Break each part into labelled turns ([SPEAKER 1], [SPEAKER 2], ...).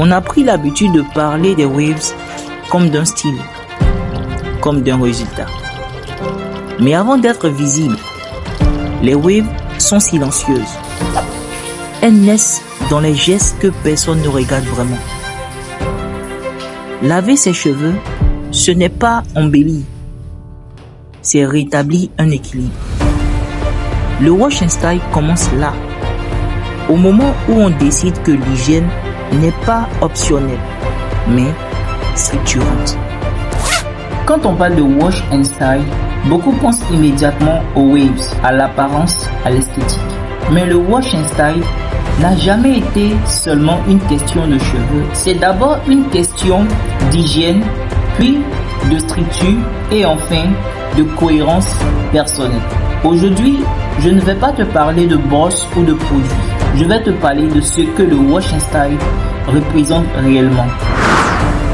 [SPEAKER 1] On a pris l'habitude de parler des waves comme d'un style, comme d'un résultat. Mais avant d'être visibles, les waves sont silencieuses. Elles naissent dans les gestes que personne ne regarde vraiment. Laver ses cheveux, ce n'est pas embellir, c'est rétablir un équilibre. Le wash and style commence là, au moment où on décide que l'hygiène n'est pas optionnelle, mais structurante. Quand on parle de wash and style, beaucoup pensent immédiatement aux waves, à l'apparence, à l'esthétique. Mais le wash and style n'a jamais été seulement une question de cheveux. C'est d'abord une question d'hygiène, puis de structure et enfin de cohérence personnelle. Aujourd'hui, je ne vais pas te parler de brosse ou de produits. Je vais te parler de ce que le wash and style représente réellement.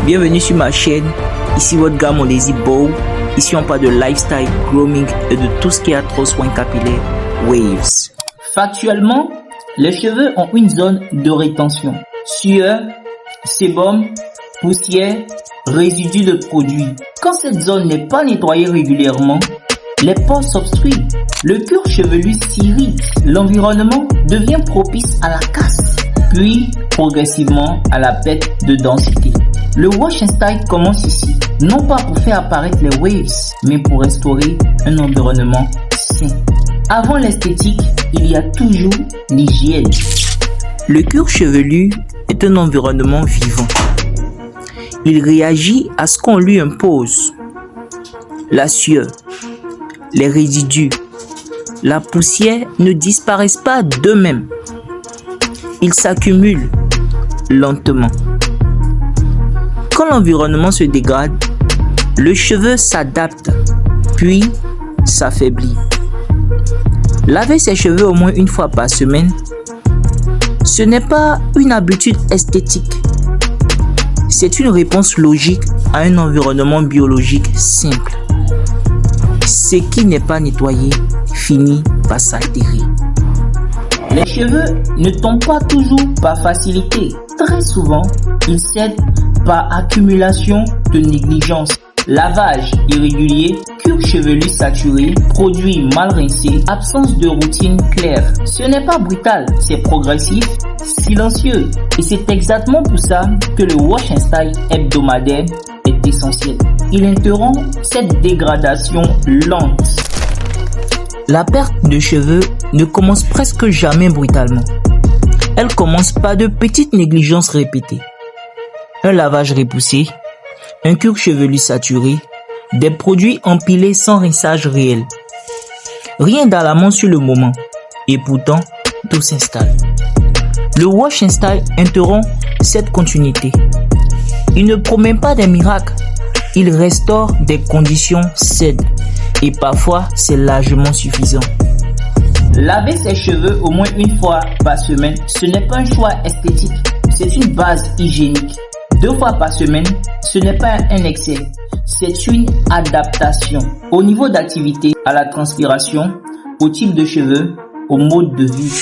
[SPEAKER 1] Bienvenue sur ma chaîne. Ici votre gars mon Lazy Bow. Ici on parle de lifestyle, grooming et de tout ce qui a trop soin capillaire, waves. Factuellement, les cheveux ont une zone de rétention. Sueur, sébum, poussière, résidus de produits. Quand cette zone n'est pas nettoyée régulièrement, les pores s'obstruent, le cuir chevelu s'irrite, l'environnement devient propice à la casse, puis progressivement à la perte de densité. Le wash and style commence ici, non pas pour faire apparaître les waves, mais pour restaurer un environnement sain. Avant l'esthétique, il y a toujours l'hygiène. Le cuir chevelu est un environnement vivant. Il réagit à ce qu'on lui impose. La sueur, les résidus, la poussière ne disparaissent pas d'eux-mêmes. Ils s'accumulent lentement. Quand l'environnement se dégrade, le cheveu s'adapte, puis s'affaiblit. Laver ses cheveux au moins une fois par semaine, ce n'est pas une habitude esthétique. C'est une réponse logique à un environnement biologique simple. Ce qui n'est pas nettoyé finit par s'altérer. Les cheveux ne tombent pas toujours par facilité. Très souvent, ils cèdent par accumulation de négligence. Lavage irrégulier, cuir chevelu saturé, produits mal rincés, absence de routine claire. Ce n'est pas brutal, c'est progressif, silencieux. Et c'est exactement pour ça que le wash and style hebdomadaire est essentiel. Il interrompt cette dégradation lente. La perte de cheveux ne commence presque jamais brutalement. Elle commence par de petites négligences répétées. Un lavage repoussé, un cuir chevelu saturé, des produits empilés sans rinçage réel. Rien d'alarmant sur le moment, et pourtant, tout s'installe. Le wash and style interrompt cette continuité. Il ne promet pas des miracles, il restaure des conditions saines, et parfois c'est largement suffisant. Laver ses cheveux au moins une fois par semaine, ce n'est pas un choix esthétique, c'est une base hygiénique. 2 fois par semaine, ce n'est pas un excès, c'est une adaptation au niveau d'activité, à la transpiration, au type de cheveux, au mode de vie.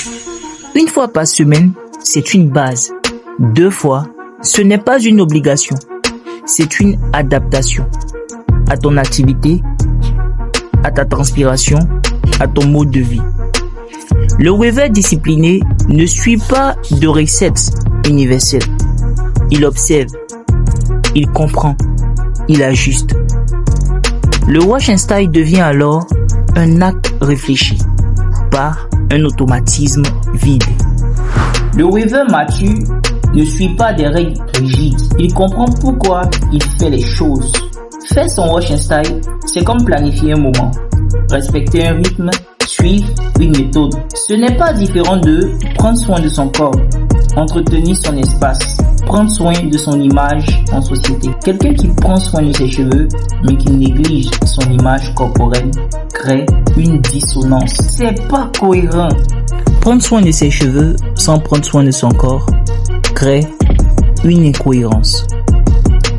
[SPEAKER 1] 1 fois par semaine, c'est une base. 2 fois, ce n'est pas une obligation, c'est une adaptation à ton activité, à ta transpiration, à ton mode de vie. Le waver discipliné ne suit pas de recettes universelles. Il observe, il comprend, il ajuste. Le wash and style devient alors un acte réfléchi, pas un automatisme vide. Le waver mature ne suit pas des règles rigides. Il comprend pourquoi il fait les choses. Faire son wash and style, c'est comme planifier un moment, respecter un rythme, suivre une méthode. Ce n'est pas différent de prendre soin de son corps, entretenir son espace, prendre soin de son image en société. Quelqu'un qui prend soin de ses cheveux, mais qui néglige son image corporelle, crée une dissonance. C'est pas cohérent. Prendre soin de ses cheveux sans prendre soin de son corps crée une incohérence.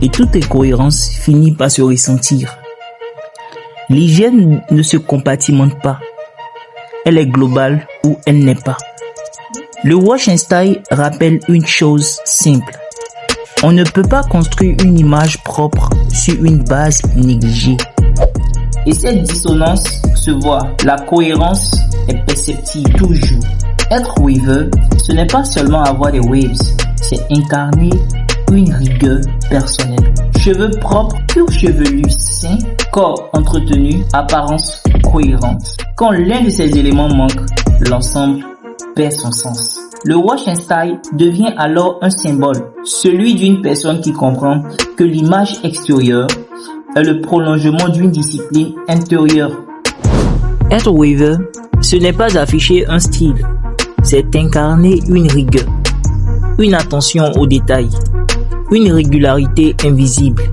[SPEAKER 1] Et toute incohérence finit par se ressentir. L'hygiène ne se compartimente pas. Elle est globale ou elle n'est pas. Le wash and style rappelle une chose simple. On ne peut pas construire une image propre sur une base négligée. Et cette dissonance se voit. La cohérence est perceptible toujours. Être waver, ce n'est pas seulement avoir des waves, c'est incarner une rigueur personnelle. Cheveux propres, cuir chevelu sain, corps entretenu, apparence cohérente. Quand l'un de ces éléments manque, l'ensemble perd son sens. Le wash and style devient alors un symbole, celui d'une personne qui comprend que l'image extérieure est le prolongement d'une discipline intérieure. Être waver, ce n'est pas afficher un style, c'est incarner une rigueur, une attention aux détails, une régularité invisible.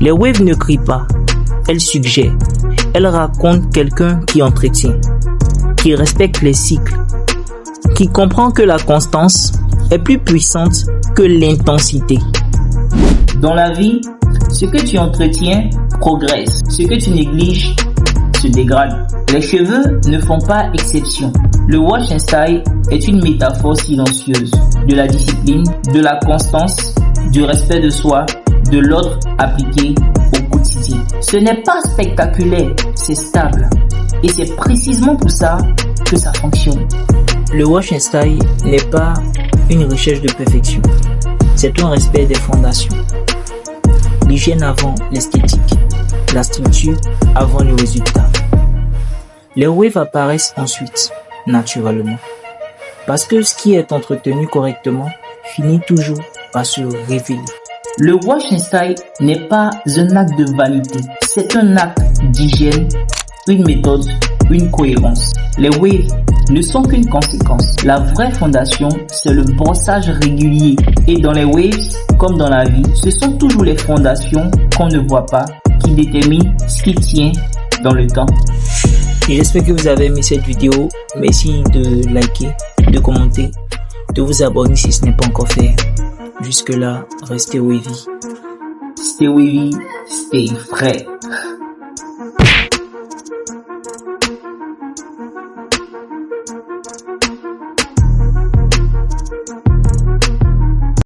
[SPEAKER 1] Les waves ne crient pas, elles suggèrent, elles racontent quelqu'un qui entretient, qui respecte les cycles, qui comprend que la constance est plus puissante que l'intensité. Dans la vie, ce que tu entretiens progresse, ce que tu négliges se dégrade. Les cheveux ne font pas exception. Le wash and style est une métaphore silencieuse de la discipline, de la constance, du respect de soi, de l'ordre appliqué au quotidien. Ce n'est pas spectaculaire, c'est stable. Et c'est précisément pour ça que ça fonctionne. Le wash and style n'est pas une recherche de perfection. C'est un respect des fondations. L'hygiène avant l'esthétique. La structure avant le résultat. Les waves apparaissent ensuite, naturellement. Parce que ce qui est entretenu correctement finit toujours par se révéler. Le wash and style n'est pas un acte de vanité. C'est un acte d'hygiène, une méthode, une cohérence. Les waves ne sont qu'une conséquence. La vraie fondation, c'est le brossage régulier. Et dans les waves, comme dans la vie, ce sont toujours les fondations qu'on ne voit pas qui déterminent ce qui tient dans le temps. J'espère que vous avez aimé cette vidéo. Merci de liker, de commenter, de vous abonner si ce n'est pas encore fait. Jusque là, restez wavy. Stay wavy, stay frais.